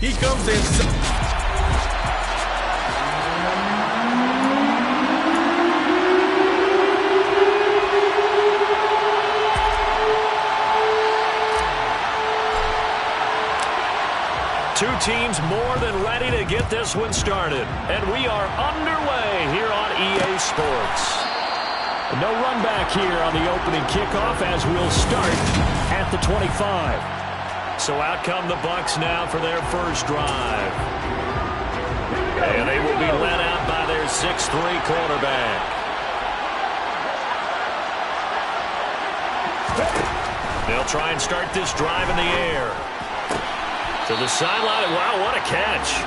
He comes in. Two teams more than ready to get this one started. And we are underway here on EA Sports. No run back here on the opening kickoff as we'll start at the 25. So out come the Bucs now for their first drive. And they will be led out by their 6'3" quarterback. They'll try and start this drive in the air. To the sideline. Wow, what a catch.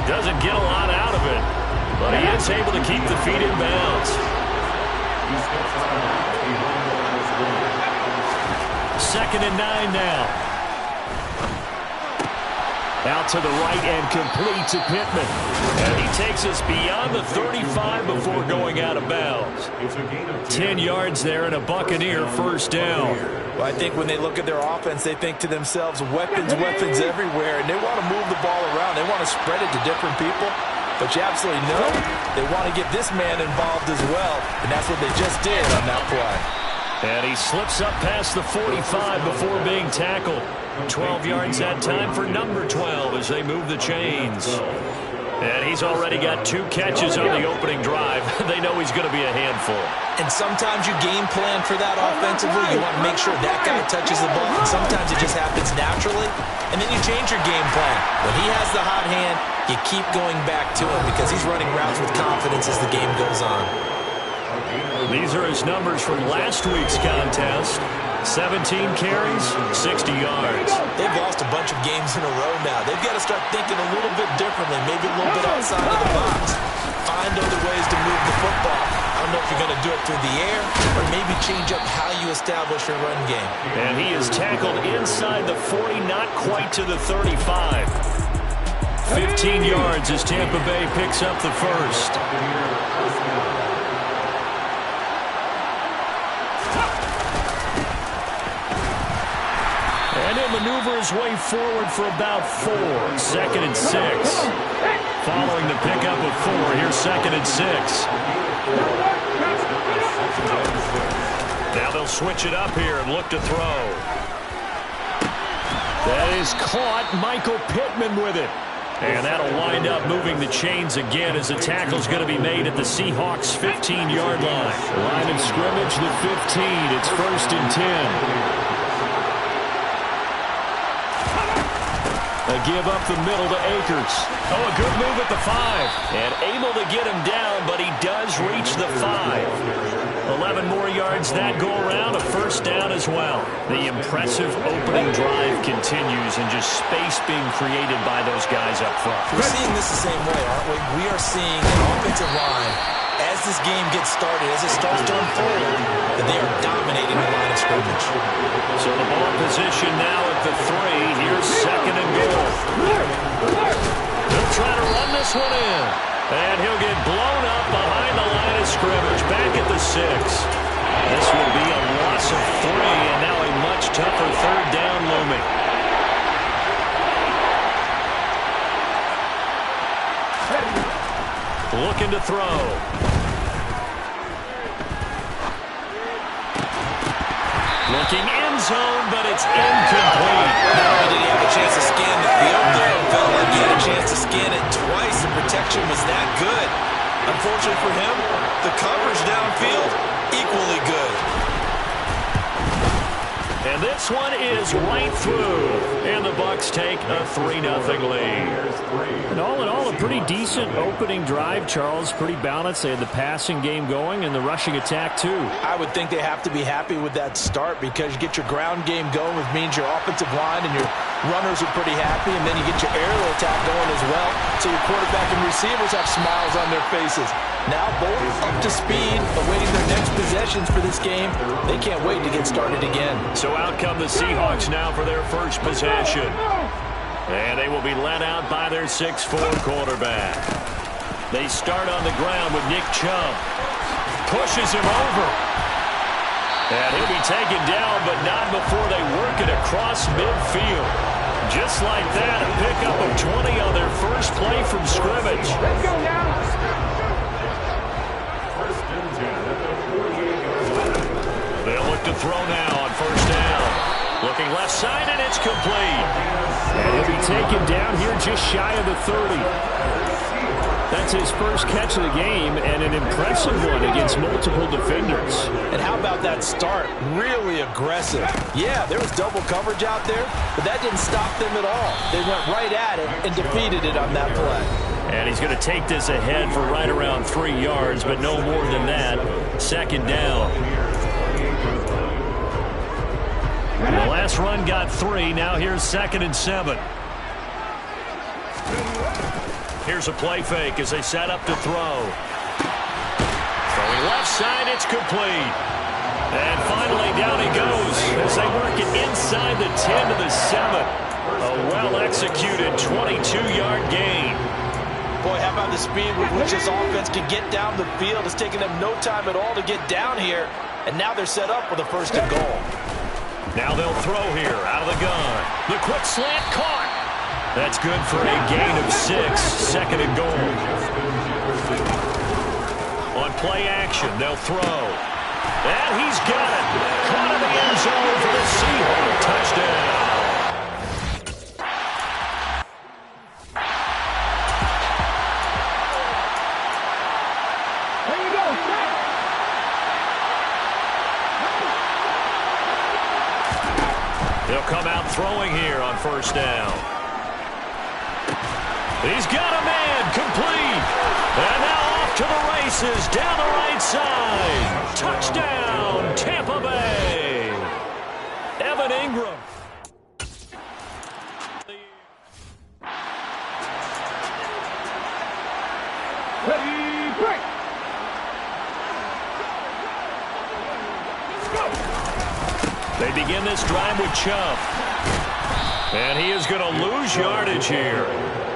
Doesn't get a lot out of it, but he is able to keep the feet in bounds. Second and 9 now. Out to the right and complete to Pittman. And he takes us beyond the 35 before going out of bounds. 10 yards there and a Buccaneer first down. Well, I think when they look at their offense, they think to themselves, weapons, weapons everywhere, and they want to move the ball around. They want to spread it to different people. But you absolutely know they want to get this man involved as well, and that's what they just did on that play. And he slips up past the 45 before being tackled. 12 yards that time for number 12 as they move the chains. And he's already got 2 catches on the opening drive. They know he's going to be a handful. And sometimes you game plan for that offensively. You want to make sure that guy touches the ball, and sometimes it just happens naturally. And then you change your game plan. When he has the hot hand, you keep going back to him because he's running routes with confidence as the game goes on. These are his numbers from last week's contest. 17 carries, 60 yards. They've lost a bunch of games in a row now. They've got to start thinking a little bit differently, maybe a little bit outside of the box. Find other ways to move the football. I don't know if you're going to do it through the air or maybe change up how you establish your run game. And he is tackled inside the 40, not quite to the 35. 15 yards as Tampa Bay picks up the first. And he'll maneuver his way forward for about 4. 2nd and 6. Following the pickup of 4, here's 2nd and 6. Now they'll switch it up here and look to throw. That is caught. Michael Pittman with it. And that'll wind up moving the chains again as the tackle's going to be made at the Seahawks' 15-yard line. Line of scrimmage, the 15. It's 1st and 10. They give up the middle to Akers. Oh, a good move at the 5. And able to get him down, but he does reach the 5. 11 more yards that go around, a first down as well. The impressive opening drive continues and just space being created by those guys up front. We're seeing this the same way, aren't we? We are seeing an offensive line, as this game gets started, as it starts to unfold, that they are dominating the line of scrimmage. So the ball position now at the 3. Here's 2nd and goal. He'll try to run this one in. And he'll get blown up behind the line of scrimmage. Back at the 6. This will be a loss of 3, and now a much tougher 3rd down looming. Looking to throw. Looking end zone, but it's incomplete. Not only did he have a chance to scan the field there, it felt like he had a chance to scan it twice. The protection was that good. Unfortunately for him, the coverage downfield, equally good. And this one is right through. And the Bucs take a 3-0 lead. And all in all, a pretty decent opening drive, Charles. Pretty balanced. They had the passing game going and the rushing attack, too. I would think they have to be happy with that start because you get your ground game going, which means your offensive line and your runners are pretty happy, and then you get your aerial attack going as well, so your quarterback and receivers have smiles on their faces. Now both up to speed, awaiting their next possessions for this game. They can't wait to get started again. So out come the Seahawks now for their first possession. And they will be led out by their 6'4" quarterback. They start on the ground with Nick Chubb. Pushes him over. And he'll be taken down, but not before they work it across midfield. Just like that, a pickup of taken down here just shy of the 30. That's his first catch of the game, and an impressive one against multiple defenders. And how about that start? Really aggressive. Yeah, there was double coverage out there, but that didn't stop them at all. They went right at it and defeated it on that play. And he's going to take this ahead for right around 3 yards, but no more than that. Second down. The last run got 3. Now here's 2nd and 7. Here's a play fake as they set up to throw. Throwing left side, it's complete. And finally, down he goes as they work it inside the 10 to the 7. A well-executed 22-yard gain. Boy, how about the speed with which this offense can get down the field? It's taken them no time at all to get down here. And now they're set up with a 1st and goal. Now they'll throw here out of the gun. The quick slant caught. That's good for a gain of 6, 2nd and goal. On play action, they'll throw. And he's got it. Caught in the end zone for the Seahawks touchdown. There you go, They'll come out throwing here on 1st down. He's got a man, complete. And now off to the races, down the right side. Touchdown, Tampa Bay. Evan Ingram. Ready, break. They begin this drive with Chubb. And he is going to lose yardage here.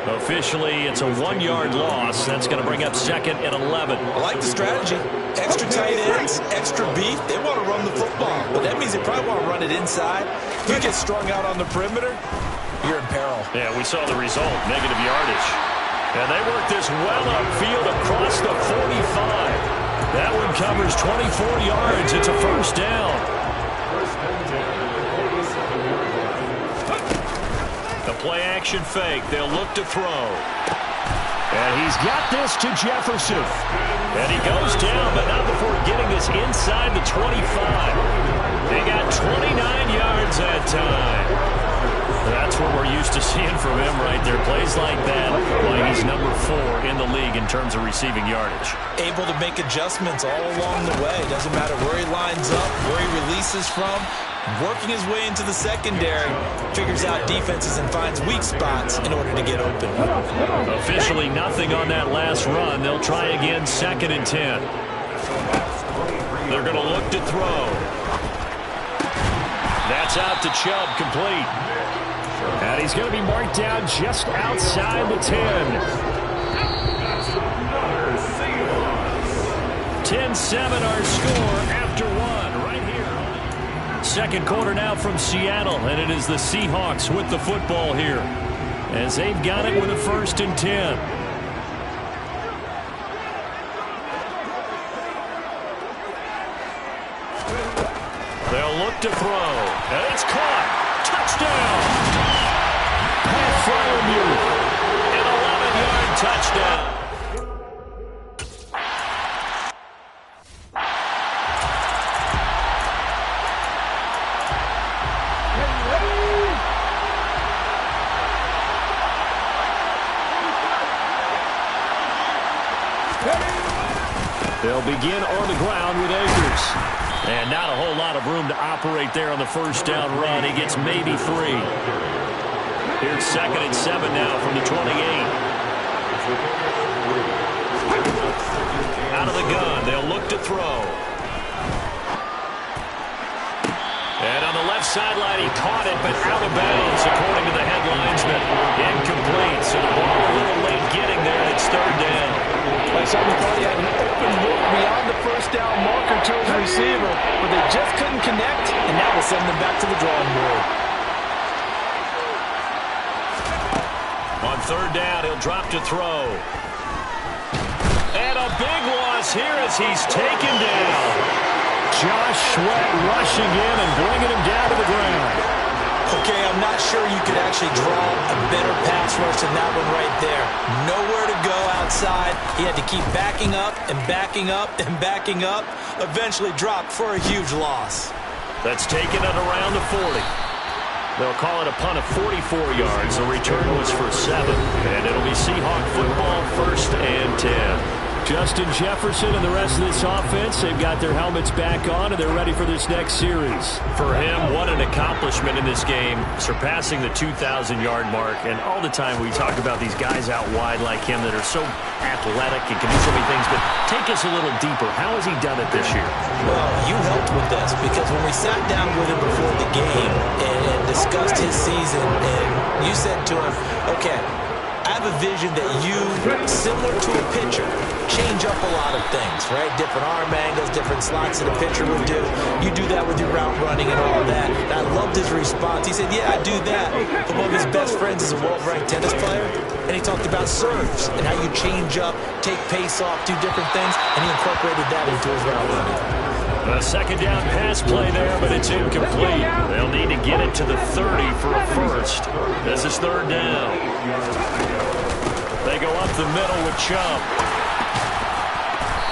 Officially, it's a 1-yard loss. That's going to bring up 2nd and 11. I like the strategy. Extra tight ends, extra beef. They want to run the football, but that means they probably want to run it inside. If you get strung out on the perimeter, you're in peril. Yeah, we saw the result, negative yardage. And they work this well upfield across the 45. That one covers 24 yards. It's a 1st down. The play-action fake. They'll look to throw. And he's got this to Jefferson. And he goes down, but not before getting this inside the 25. They got 29 yards that time. That's what we're used to seeing from him right there. Plays like that, like he's number 4 in the league in terms of receiving yardage. Able to make adjustments all along the way. Doesn't matter where he lines up, where he releases from. Working his way into the secondary, figures out defenses and finds weak spots in order to get open. Officially nothing on that last run. They'll try again, 2nd and 10. They're going to look to throw. That's out to Chubb, complete. And he's going to be marked down just outside the 10. 10-7 our score after 1 right here. Second quarter now from Seattle, and it is the Seahawks with the football here as they've got it with a 1st and 10. They'll look to throw, and it's caught. Touchdown! Pat Fryermuth, an 11-yard touchdown. They'll begin on the ground with Akers. And not a whole lot of room to operate there on the 1st down run. He gets maybe 3. Here's 2nd and 7 now from the 28. Out of the gun, they'll look to throw. And on the left sideline, he caught it, but out of bounds, according to the headlinesman. Incomplete, so the ball a little late getting there, and it's 3rd down. Like somebody thought he had an open look beyond the 1st down marker to his receiver, but they just couldn't connect, and that will send them back to the drawing board. On 3rd down, he'll drop to throw. And a big loss here as he's taken down. Josh Sweat rushing in and bringing him down to the ground. Okay, I'm not sure you could actually draw a better pass rush than that one right there. Nowhere to go outside. He had to keep backing up and backing up and backing up. Eventually dropped for a huge loss. That's taken it around the 40. They'll call it a punt of 44 yards. The return was for 7. And it'll be Seahawk football, 1st and 10. Justin Jefferson and the rest of this offense, they've got their helmets back on, and they're ready for this next series. For him, what an accomplishment in this game, surpassing the 2,000-yard mark. And all the time we talk about these guys out wide like him that are so athletic and can do so many things, but take us a little deeper. How has he done it this year? Well, you helped with this because when we sat down with him before the game and discussed his season, and you said to him, okay, I have a vision that you, similar to a pitcher, change up a lot of things, right? Different arm angles, different slots that a pitcher would do. You do that with your route running and all that. And I loved his response. He said, yeah, I do that. But one of his best friends is a world-ranked tennis player, and he talked about serves and how you change up, take pace off, do different things, and he incorporated that into his route running. A second down pass play there, but it's incomplete. They'll need to get it to the 30 for a first. This is 3rd down. They go up the middle with Chubb.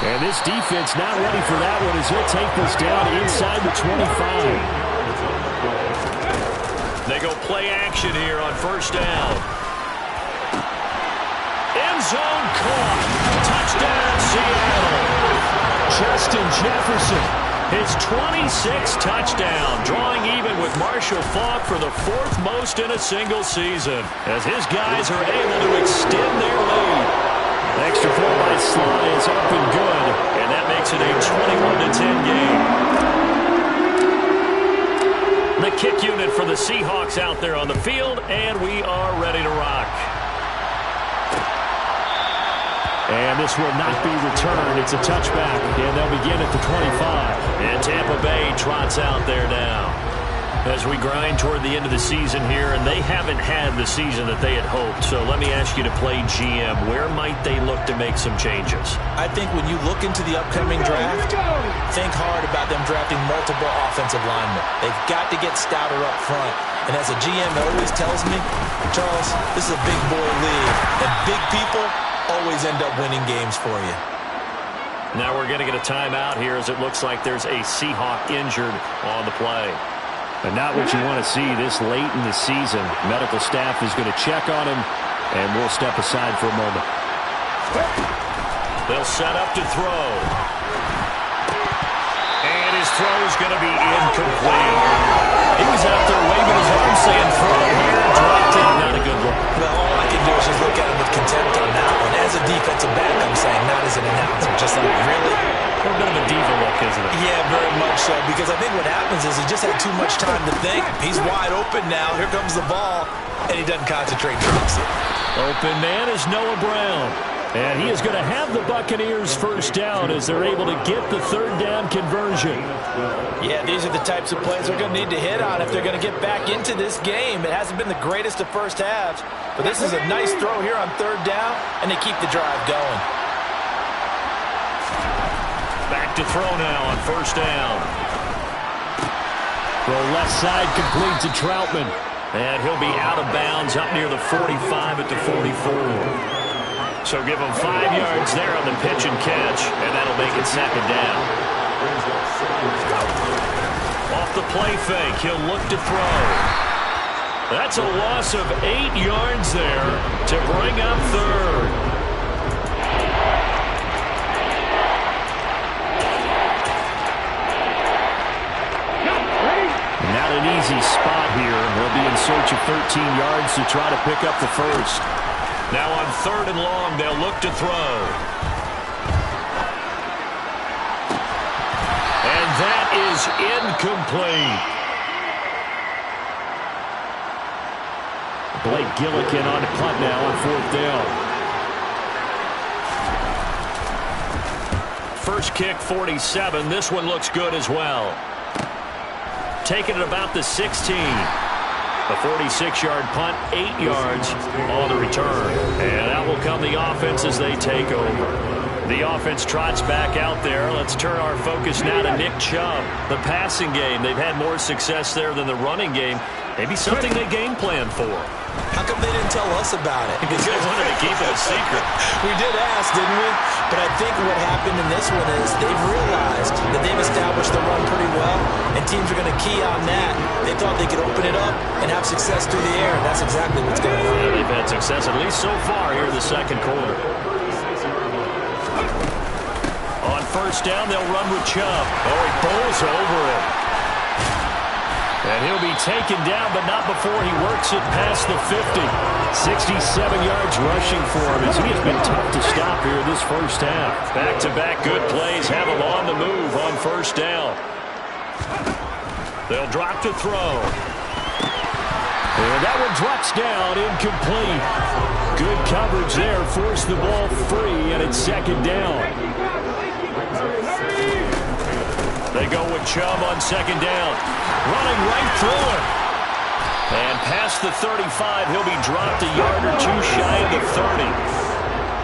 And this defense not ready for that one as he'll take this down inside the 25. They go play action here on 1st down. End zone caught. Touchdown, Seattle. Justin Jefferson, his 26th touchdown, drawing even with Marshall Faulk for the 4th most in a single season, as his guys are able to extend their lead. Extra point by Sly is up and good, and that makes it a 21-10 game. The kick unit for the Seahawks out there on the field, and we are ready to rock. And this will not be returned. It's a touchback, and they'll begin at the 25. And Tampa Bay trots out there now as we grind toward the end of the season here, and they haven't had the season that they had hoped. So let me ask you to play GM. Where might they look to make some changes? I think when you look into the upcoming draft, think hard about them drafting multiple offensive linemen. They've got to get stouter up front. And as a GM always tells me, Charles, this is a big boy league, and big people always end up winning games for you. Now we're going to get a timeout here as it looks like there's a Seahawk injured on the play. And not what you want to see this late in the season. Medical staff is going to check on him, and we'll step aside for a moment. They'll set up to throw. And his throw is going to be incomplete. He was out there waving his arm saying throw it here, dropped it. Not a good look. Well, all I can do is just look at him with contempt on that one. As a defensive back, I'm saying, not as an announcer. Just like, really? A little bit of a diva look, isn't it? Yeah, very much so. Because I think what happens is he just had too much time to think. He's wide open now. Here comes the ball. And he doesn't concentrate, drops it. Open man is Noah Brown. And he is going to have the Buccaneers first down as they're able to get the 3rd down conversion. Yeah, these are the types of plays they're going to need to hit on if they're going to get back into this game. It hasn't been the greatest of first halves, but this is a nice throw here on 3rd down, and they keep the drive going. Back to throw now on 1st down. The left side complete to Troutman. And he'll be out of bounds up near the 45 at the 44. So give him 5 yards there on the pitch and catch, and that'll make it 2nd down. Off the play fake, he'll look to throw. That's a loss of 8 yards there to bring up 3rd. Not an easy spot here. They'll be in search of 13 yards to try to pick up the first. Now on 3rd and long, they'll look to throw. And that is incomplete. Blake Gillikin on the punt now on 4th down. First kick, 47. This one looks good as well. Taking it about the 16. A 46-yard punt, 8 yards on the return. And out will come the offense as they take over. The offense trots back out there. Let's turn our focus now to Nick Chubb. The passing game, they've had more success there than the running game. Maybe something they game plan for. How come they didn't tell us about it? Because they wanted to keep it a secret. We did ask, didn't we? But I think what happened in this one is they've realized that they've established the run pretty well, and teams are going to key on that. They thought they could open it up and have success through the air, and that's exactly what's going on. Yeah, they've had success, at least so far, here in the second quarter. On first down, they'll run with Chubb. Oh, he bowls over it. And he'll be taken down, but not before he works it past the 50. 67 yards rushing for him as he has been tough to stop here this first half. Back-to-back good plays have him on the move on first down. They'll drop to throw. And that one drops down, incomplete. Good coverage there, forced the ball free, and it's second down. They go with Chubb on second down. Running right through it. And past the 35, he'll be dropped a yard or two shy of the 30.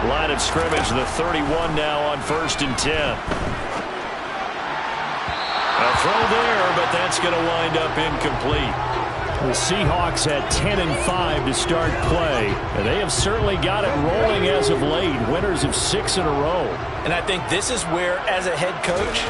Line of scrimmage, the 31 now on 1st and 10. A throw there, but that's going to wind up incomplete. The Seahawks had 10-5 to start play, and they have certainly got it rolling as of late. Winners of 6 in a row. And I think this is where, as a head coach,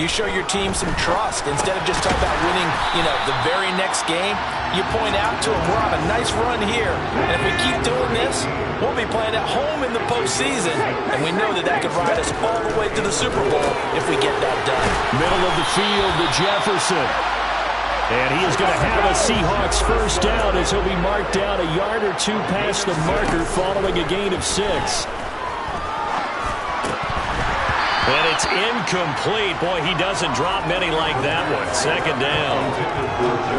you show your team some trust. Instead of just talking about winning, the very next game, you point out to them, we're on a nice run here. And if we keep doing this, we'll be playing at home in the postseason. And we know that that could ride us all the way to the Super Bowl if we get that done. Middle of the field to Jefferson. And he is going to have a Seahawks first down as he'll be marked down a yard or two past the marker following a gain of 6. And it's incomplete. Boy, he doesn't drop many like that one. Second down.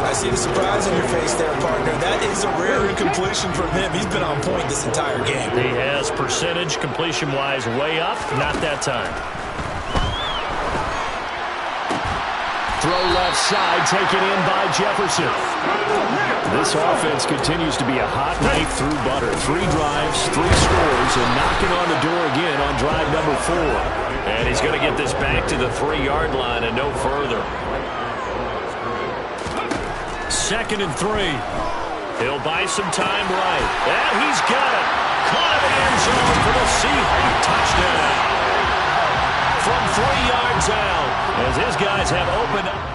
I see the surprise on your face there, partner. That is a rare incompletion from him. He's been on point this entire game. He has percentage completion-wise way up. Not that time. Throw left side, taken in by Jefferson. This offense continues to be a hot knife through butter. 3 drives, 3 scores, and knocking on the door again on drive number 4. And he's going to get this back to the 3-yard line and no further. 2nd and 3. He'll buy some time right. And he's got it. Caught in the end zone for the Seahawks touchdown. From 3 yards out, as his guys have opened up.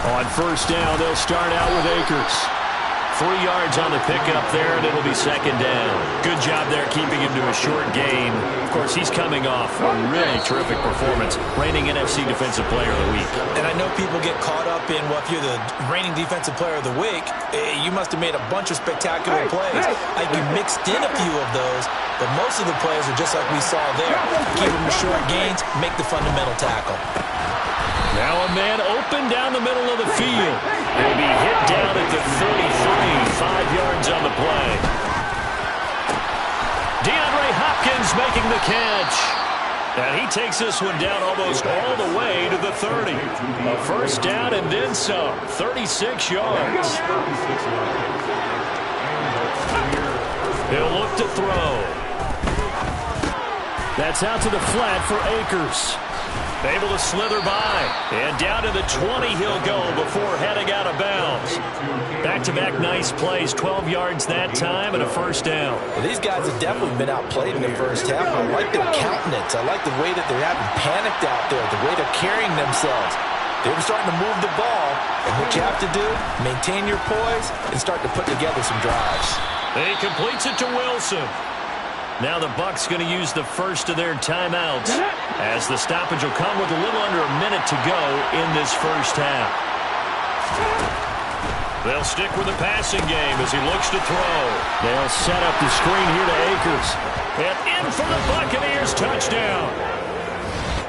On first down, they'll start out with Akers. 3 yards on the pickup there, and it'll be second down. Good job there keeping him to a short gain. Of course, he's coming off a really terrific performance, reigning NFC Defensive Player of the Week. And I know people get caught up in, well, if you're the reigning Defensive Player of the Week, you must have made a bunch of spectacular plays. You mixed in a few of those, but most of the plays are just like we saw there. Keep them to short gains, make the fundamental tackle. Now a man open down the middle of the field. He'll be hit down at the 33, 5 yards on the play. DeAndre Hopkins making the catch. And he takes this one down almost all the way to the 30. A first down and then some. 36 yards. He'll look to throw. That's out to the flat for Akers. Able to slither by. And down to the 20 he'll go before heading out of bounds. Back-to-back nice plays. 12 yards that time and a first down. Well, these guys have definitely been outplayed in the first half. I like their countenance. I like the way that they're having panicked out there, the way they're carrying themselves. They're starting to move the ball. And what you have to do, maintain your poise and start to put together some drives. He completes it to Wilson. Now the Bucs going to use the first of their timeouts as the stoppage will come with a little under a minute to go in this first half. They'll stick with the passing game as he looks to throw. They'll set up the screen here to Akers. And in for the Buccaneers touchdown.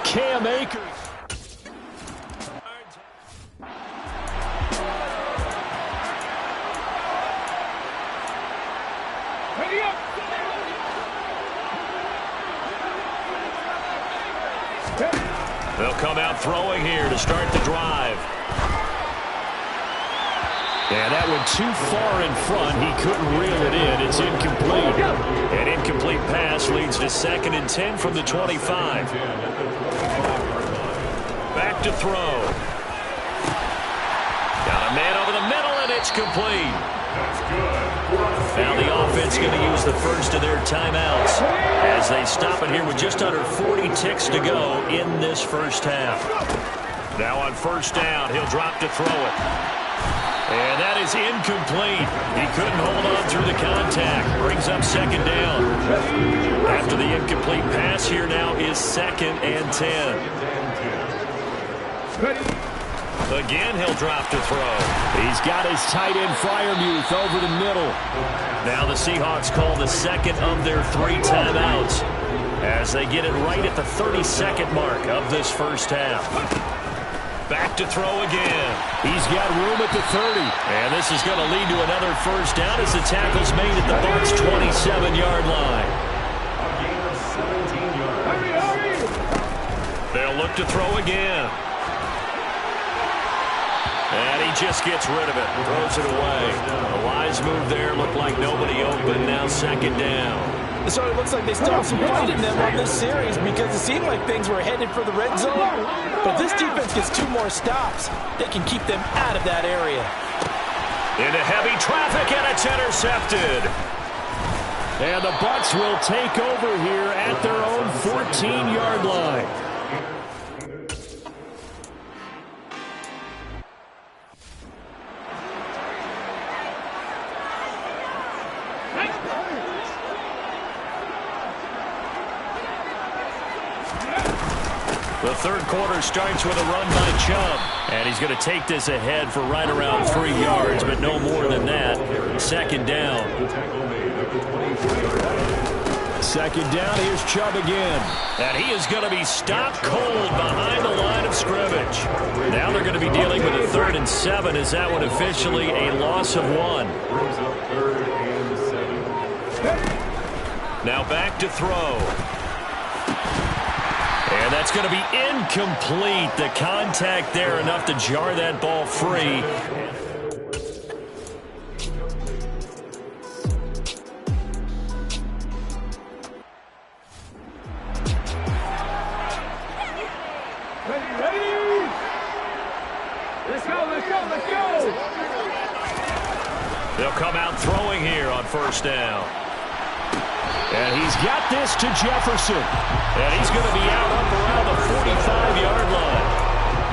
Cam Akers. Ready up. They'll come out throwing here to start the drive. And that went too far in front. He couldn't reel it in. It's incomplete. An incomplete pass leads to 2nd and 10 from the 25. Back to throw. Got a man over the middle, and it's complete. Now the offense going to use the first of their timeouts as they stop it here with just under 40 ticks to go in this first half. Now on first down, he'll drop to throw it. And that is incomplete. He couldn't hold on through the contact. Brings up 2nd down. After the incomplete pass, here now is 2nd and 10. Again, he'll drop to throw. He's got his tight end Freiermuth over the middle. Now the Seahawks call the 2nd of their 3 timeouts as they get it right at the 32nd mark of this first half. Back to throw again. He's got room at the 30. And this is going to lead to another first down as the tackle's made at the Bucs' 27-yard line. They'll look to throw again. And he just gets rid of it. Throws it away. A wise move there. Looked like nobody open. Now 2nd down. So it looks like they still have some fight in them on this series because it seemed like things were headed for the red zone. But if this defense gets 2 more stops, they can keep them out of that area. Into heavy traffic, and it's intercepted. And the Bucs will take over here at their own 14-yard line. The third quarter starts with a run by Chubb. And he's going to take this ahead for right around 3 yards, but no more than that. 2nd down. 2nd down, here's Chubb again. And he is going to be stopped cold behind the line of scrimmage. Now they're going to be dealing with a 3rd and 7. Is that one officially a loss of 1? Now back to throw. And that's going to be incomplete. The contact there enough to jar that ball free. Ready. Let's go. They'll come out throwing here on first down. And he's got this to Jefferson. And he's going to be out up around the 45-yard line.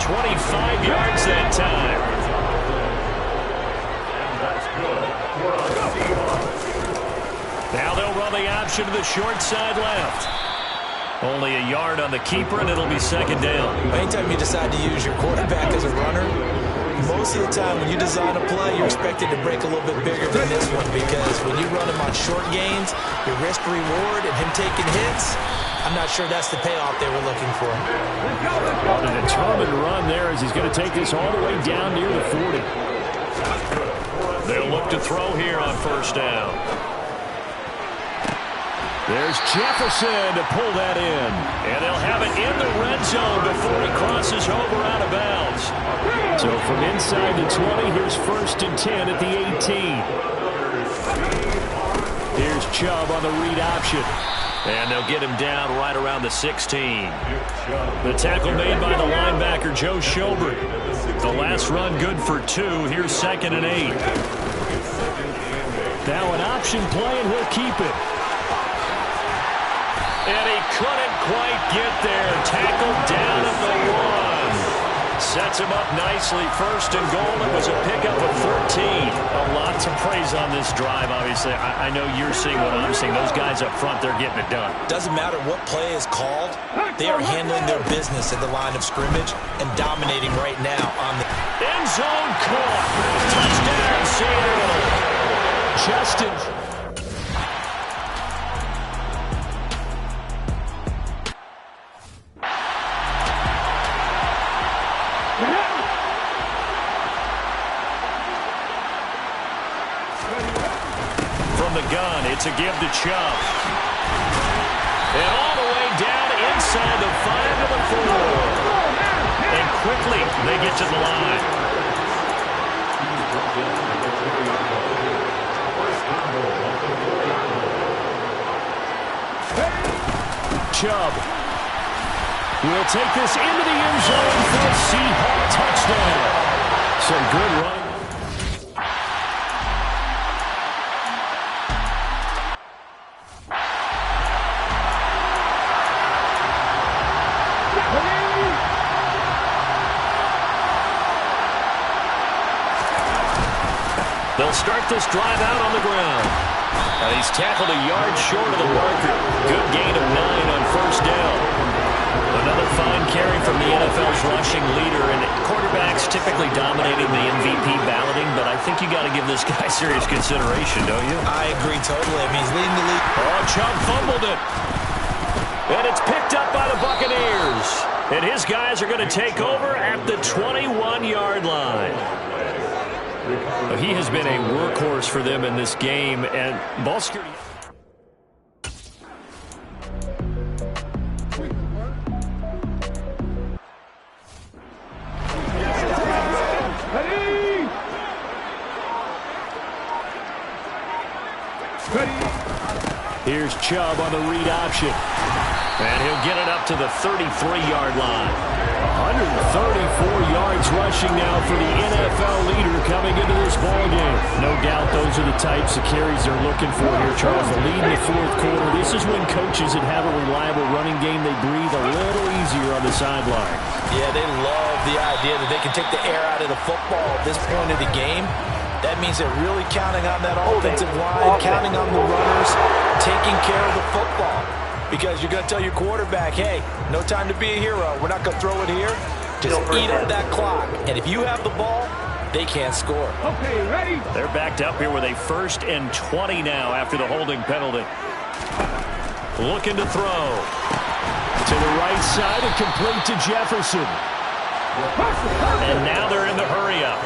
25 yards that time. Now they'll run the option to the short side left. Only a yard on the keeper, and it'll be 2nd down. Anytime you decide to use your quarterback as a runner, most of the time when you design a play, you're expected to break a little bit bigger than this one because when you run him on short gains, your risk reward and him taking hits, I'm not sure that's the payoff they were looking for. On a determined run there as he's going to take this all the way down near the 40. They'll look to throw here on first down. There's Jefferson to pull that in. And they'll have it in the red zone before he crosses over out of bounds. So from inside the 20, here's 1st and 10 at the 18. Here's Chubb on the read option. And they'll get him down right around the 16. The tackle made by the linebacker, Joe Schobert. The last run good for 2. Here's 2nd and 8. Now an option play, and he'll keep it. And he couldn't quite get there. Tackled down at the 1. Sets him up nicely. 1st and goal. It was a pickup of 13. A lot to praise on this drive, obviously. I know you're seeing what I'm seeing. Those guys up front, they're getting it done. Doesn't matter what play is called. They are handling their business at the line of scrimmage and dominating right now on the end zone caught. Touchdown. Justin. From the gun, it's a give to Chubb. And all the way down inside the 5 to the 4. And quickly, they get to the line. Chubb will take this into the end zone for a Seahawk touchdown. Some good running. They'll start this drive out on the ground. And he's tackled a yard short of the marker. Good gain of 9 on first down. Another fine carry from the NFL's rushing leader, and quarterbacks typically dominating the MVP balloting, but I think you got to give this guy serious consideration, don't you? I agree totally. I mean, he's leading the league. Oh, Chubb fumbled it. And it's picked up by the Buccaneers. And his guys are going to take over at the 21-yard line. He has been a workhorse for them in this game, and ball security. Here's Chubb on the read option. And he'll get it up to the 33-yard line. 134 yards rushing now for the NFL leader coming into this ballgame. No doubt those are the types of carries they're looking for here, Charles. The lead in the fourth quarter. This is when coaches that have a reliable running game, they breathe a little easier on the sideline. Yeah, they love the idea that they can take the air out of the football at this point of the game. That means they're really counting on that offensive line, counting on the runners, taking care of the football. Because you're going to tell your quarterback, hey, no time to be a hero. We're not going to throw it here. Just eat up that clock. And if you have the ball, they can't score. Okay, ready? They're backed up here with a 1st and 20 now after the holding penalty. Looking to throw. To the right side and complete to Jefferson. And now they're in the hurry-up.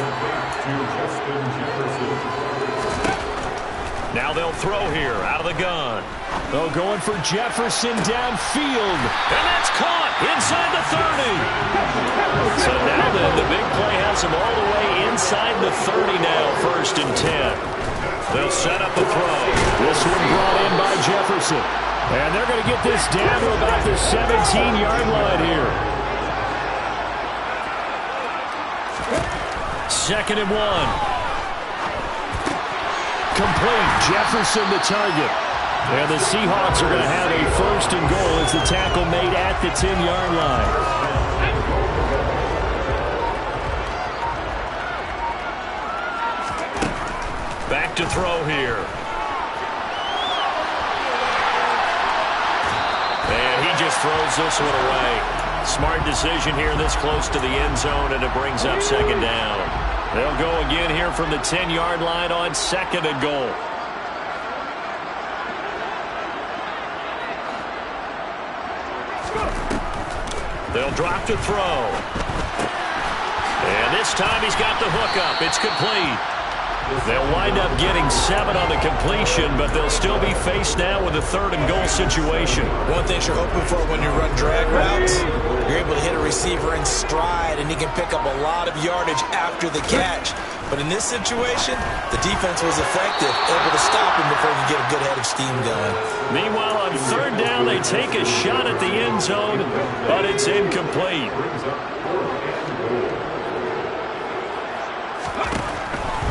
Now they'll throw here out of the gun. Oh, going for Jefferson downfield. And that's caught inside the 30. So now the big play has him all the way inside the 30 now, 1st and 10. They'll set up the throw. This one brought in by Jefferson. And they're going to get this down to about the 17-yard line here. 2nd and 1. Complete. Jefferson the target. And the Seahawks are going to have a 1st and goal as the tackle made at the 10-yard line. Back to throw here. And he just throws this one away. Smart decision here this close to the end zone, and it brings up 2nd down. They'll go again here from the 10-yard line on 2nd and goal. They'll drop to throw. And this time he's got the hook up. It's complete. They'll wind up getting 7 on the completion, but they'll still be faced now with a 3rd and goal situation. One thing you're hoping for when you run drag routes, you're able to hit a receiver in stride, and he can pick up a lot of yardage after the catch. But in this situation, the defense was effective, able to stop him before he get a good head of steam going. Meanwhile, on 3rd down, they take a shot at the end zone, but it's incomplete.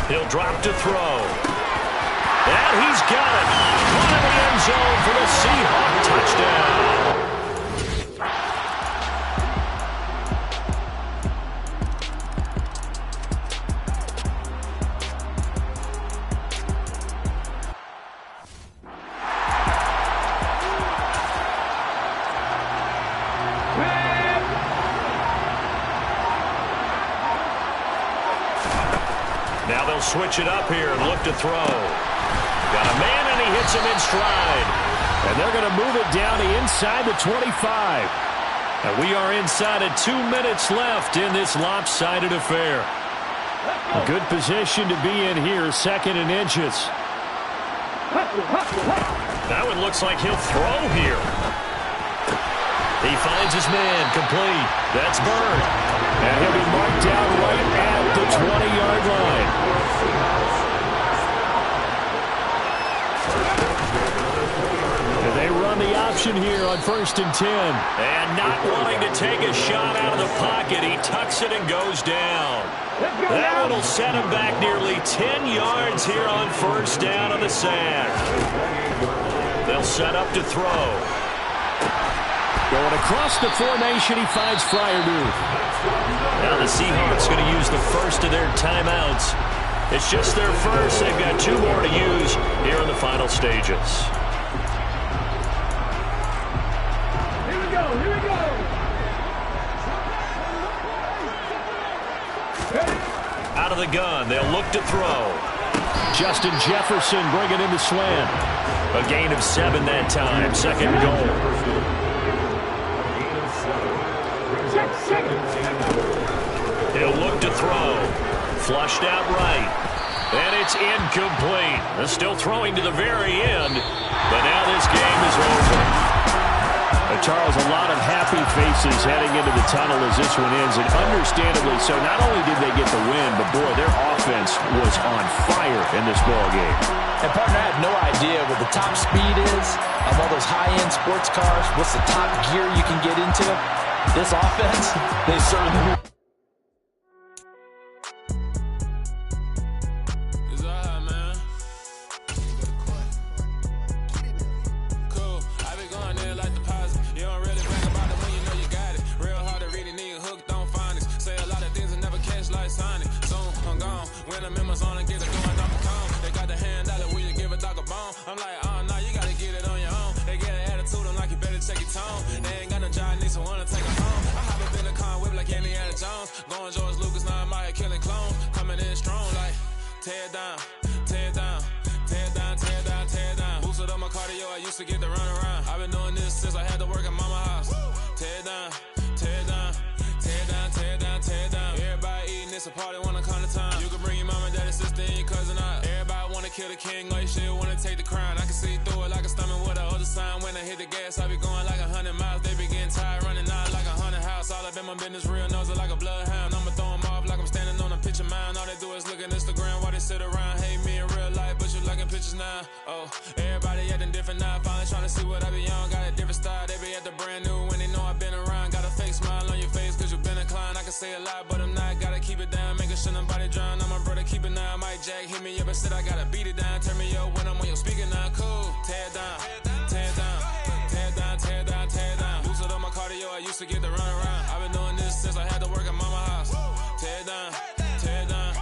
He'll drop to throw. And he's got it. Caught in the end zone for the Seahawk touchdown. Now they'll switch it up here and look to throw. Got a man, and he hits him in stride. And they're going to move it down to inside the 25. And we are inside of 2 minutes left in this lopsided affair. A good position to be in here, 2nd and inches. That one looks like he'll throw here. He finds his man, complete. That's Bird. And he'll be marked down right at the 20-yard line. They run the option here on 1st and 10. And not wanting to take a shot out of the pocket, he tucks it and goes down. That one will set him back nearly 10 yards here on 1st down on the sack. They'll set up to throw. Going across the formation, he finds Fryermuth. Now the Seahawks going to use the first of their timeouts. It's just their first. They've got 2 more to use here in the final stages. Here we go. Out of the gun, they'll look to throw. Justin Jefferson bringing in the slant. A gain of 7 that time, 2nd and goal. He'll look to throw. Flushed out right. And it's incomplete. They're still throwing to the very end. But now this game is over. Charles, a lot of happy faces heading into the tunnel as this one ends, and understandably so. Not only did they get the win, but boy, their offense was on fire in this ball game. And partner, I have no idea what the top speed is of all those high-end sports cars. What's the top gear you can get into? This offense, they certainly... I'm like, oh, no, you gotta get it on your own. They get an attitude, I'm like, you better check your tone. They ain't got no job, need someone to take it home. I hop up in the car, whip like Indiana Jones. Going George Lucas, now I'm out here killing clone. Coming in strong, like, tear down, tear down, tear down, tear down, tear down. Boosted up my cardio, I used to get to run around. I've been doing this since I had to work at mama house. Tear down, tear down, tear down, tear down, tear down. Everybody eating, it's a party, wanna come to time. You can bring your mama, daddy, sister, and your cousin out. Everybody wanna kill the king, like shit, wanna take the crown. I can see through it like a stomach with a other sign. When I hit the gas, I be going like 100 miles. They be getting tired, running out like 100 house. All up in my business, real nose it like a bloodhound. I'ma throw 'em off like I'm standing on a picture mound. All they do is look at Instagram while they sit around. Hate me in real life, but you liking pictures now. Oh, everybody acting different now. Finally trying to see what I be on. Got a different style, they be at the brand new when they know I've been around. Got a fake smile on your face cause you been inclined. I can say a lot, but I'm not. Gotta keep it down, making sure nobody drown. I'm my brother, keep it now. Mike Jack hit me up and said I gotta beat it down. Turn me up when I'm on your speaker now. Cool, tear down, tear down, tear down, tear down, tear down. Boosted up my cardio, I used to get to run around. I've been doing this since I had to work at mama house. Tear down, tear down,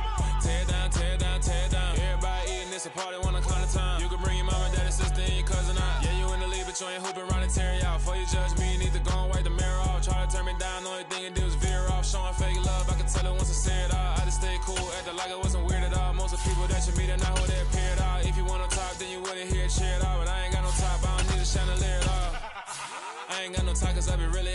tear down, tear down, tear down. Everybody eating, it's a party, wanna come to time. You can bring your mama, daddy, sister, and your cousin out. Yeah, you in the league, but you ain't hooping around and tearing out. Before you judge me, you need to go and wipe the mirror off. Try to turn me down, the only thing you do is veer off. Showing fake love, I can tell it once I see it all. I just stay cool, acting like it wasn't weird at all. Most of the people that you meet are not who they appear at all. If you want to talk, then you wouldn't hear it cheer at all. But I ain't got no top, I don't need a chandelier at all. I ain't got no talk cause I be really